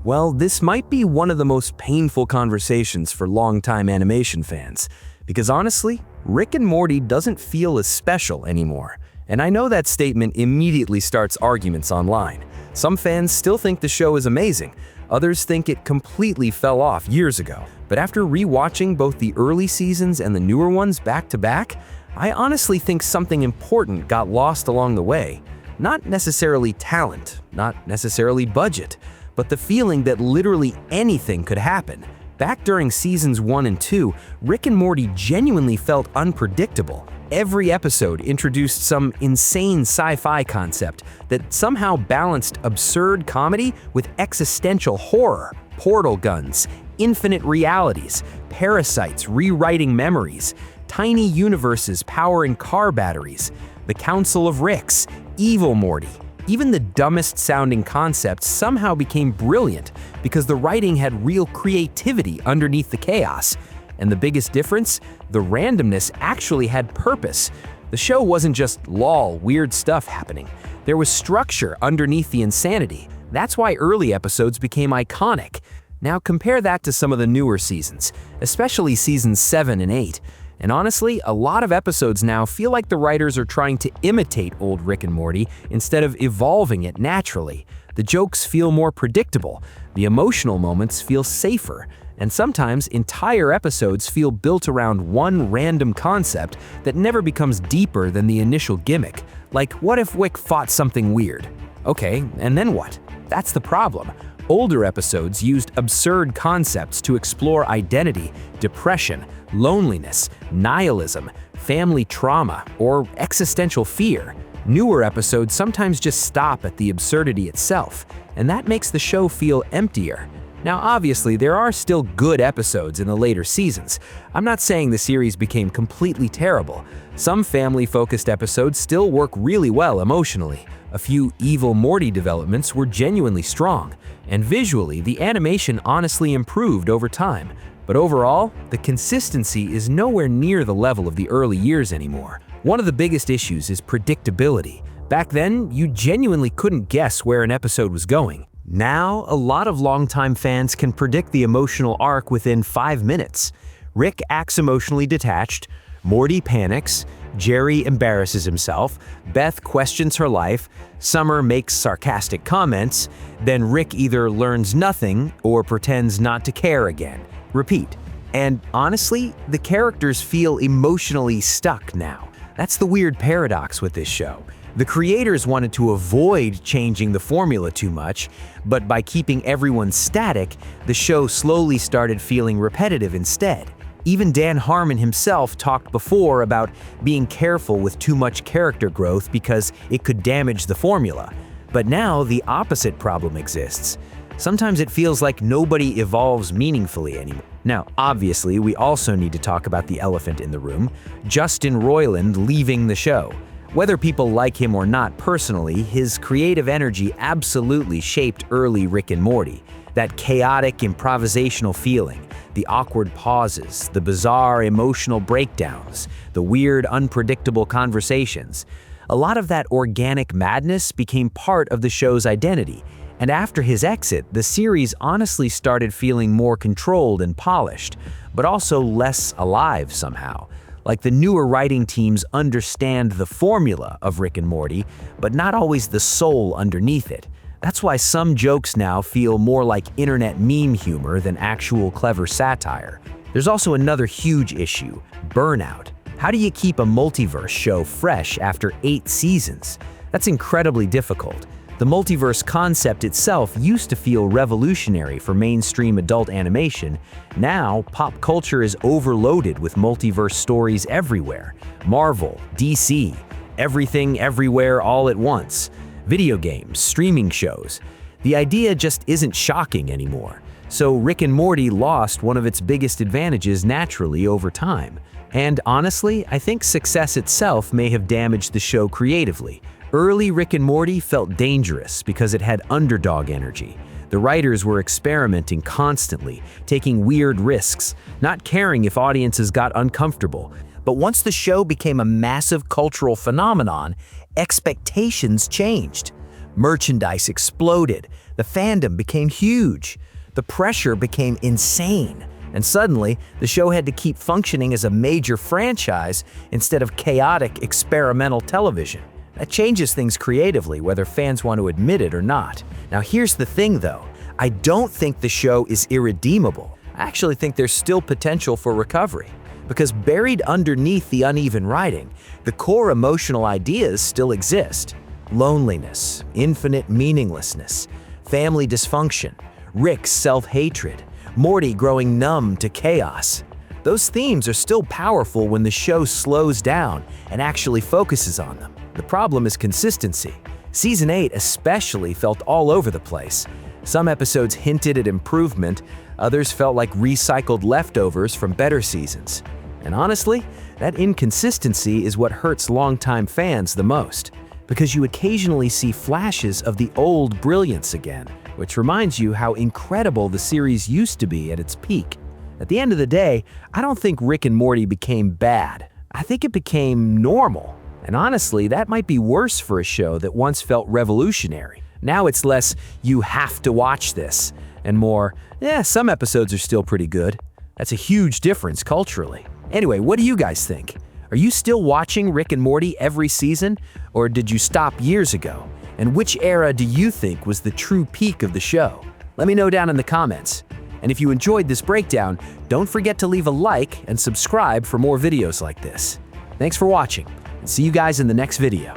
Well, this might be one of the most painful conversations for longtime animation fans, because honestly, Rick and Morty doesn't feel as special anymore. And I know that statement immediately starts arguments online. Some fans still think the show is amazing, others think it completely fell off years ago. But after rewatching both the early seasons and the newer ones back to back, I honestly think something important got lost along the way. Not necessarily talent, not necessarily budget, but the feeling that literally anything could happen. Back during seasons 1 and 2, Rick and Morty genuinely felt unpredictable. Every episode introduced some insane sci-fi concept that somehow balanced absurd comedy with existential horror, portal guns, infinite realities, parasites rewriting memories, tiny universes powering car batteries, the Council of Ricks, evil Morty. Even the dumbest sounding concepts somehow became brilliant because the writing had real creativity underneath the chaos. And the biggest difference? The randomness actually had purpose. The show wasn't just lol, weird stuff happening. There was structure underneath the insanity. That's why early episodes became iconic. Now compare that to some of the newer seasons, especially seasons 7 and 8. And honestly, a lot of episodes now feel like the writers are trying to imitate old Rick and Morty instead of evolving it naturally. The jokes feel more predictable, the emotional moments feel safer, and sometimes entire episodes feel built around one random concept that never becomes deeper than the initial gimmick. Like, what if Rick fought something weird? Okay, and then what? That's the problem. Older episodes used absurd concepts to explore identity, depression, loneliness, nihilism, family trauma, or existential fear. Newer episodes sometimes just stop at the absurdity itself, and that makes the show feel emptier. Now, obviously, there are still good episodes in the later seasons. I'm not saying the series became completely terrible. Some family-focused episodes still work really well emotionally. A few evil Morty developments were genuinely strong, and visually, the animation honestly improved over time. But overall, the consistency is nowhere near the level of the early years anymore. One of the biggest issues is predictability. Back then, you genuinely couldn't guess where an episode was going. Now, a lot of longtime fans can predict the emotional arc within 5 minutes. Rick acts emotionally detached, Morty panics, Jerry embarrasses himself, Beth questions her life, Summer makes sarcastic comments, then Rick either learns nothing or pretends not to care again. Repeat. And honestly, the characters feel emotionally stuck now. That's the weird paradox with this show. The creators wanted to avoid changing the formula too much, but by keeping everyone static, the show slowly started feeling repetitive instead. Even Dan Harmon himself talked before about being careful with too much character growth because it could damage the formula. But now the opposite problem exists. Sometimes it feels like nobody evolves meaningfully anymore. Now, obviously, we also need to talk about the elephant in the room, Justin Roiland leaving the show. Whether people like him or not personally, his creative energy absolutely shaped early Rick and Morty. That chaotic, improvisational feeling, the awkward pauses, the bizarre emotional breakdowns, the weird, unpredictable conversations. A lot of that organic madness became part of the show's identity. And after his exit, the series honestly started feeling more controlled and polished, but also less alive somehow. Like the newer writing teams understand the formula of Rick and Morty, but not always the soul underneath it. That's why some jokes now feel more like internet meme humor than actual clever satire. There's also another huge issue, Burnout. How do you keep a multiverse show fresh after 8 seasons? That's incredibly difficult. The multiverse concept itself used to feel revolutionary for mainstream adult animation. Now, pop culture is overloaded with multiverse stories everywhere. Marvel, DC, everything, everywhere, all at once. Video games, streaming shows. The idea just isn't shocking anymore. So Rick and Morty lost one of its biggest advantages naturally over time. And honestly, I think success itself may have damaged the show creatively. Early Rick and Morty felt dangerous because it had underdog energy. The writers were experimenting constantly, taking weird risks, not caring if audiences got uncomfortable. But once the show became a massive cultural phenomenon, expectations changed. Merchandise exploded, the fandom became huge, the pressure became insane, and suddenly the show had to keep functioning as a major franchise instead of chaotic experimental television. That changes things creatively, whether fans want to admit it or not. Now here's the thing though, I don't think the show is irredeemable. I actually think there's still potential for recovery. Because buried underneath the uneven writing, the core emotional ideas still exist. Loneliness, infinite meaninglessness, family dysfunction, Rick's self-hatred, Morty growing numb to chaos. Those themes are still powerful when the show slows down and actually focuses on them. The problem is consistency. Season 8 especially felt all over the place. Some episodes hinted at improvement, others felt like recycled leftovers from better seasons. And honestly, that inconsistency is what hurts longtime fans the most, because you occasionally see flashes of the old brilliance again, which reminds you how incredible the series used to be at its peak. At the end of the day, I don't think Rick and Morty became bad. I think it became normal. And honestly, that might be worse for a show that once felt revolutionary. Now it's less, you have to watch this, and more, some episodes are still pretty good. That's a huge difference culturally. Anyway, what do you guys think? Are you still watching Rick and Morty every season, or did you stop years ago? And which era do you think was the true peak of the show? Let me know down in the comments. And if you enjoyed this breakdown, don't forget to leave a like and subscribe for more videos like this. Thanks for watching, and see you guys in the next video.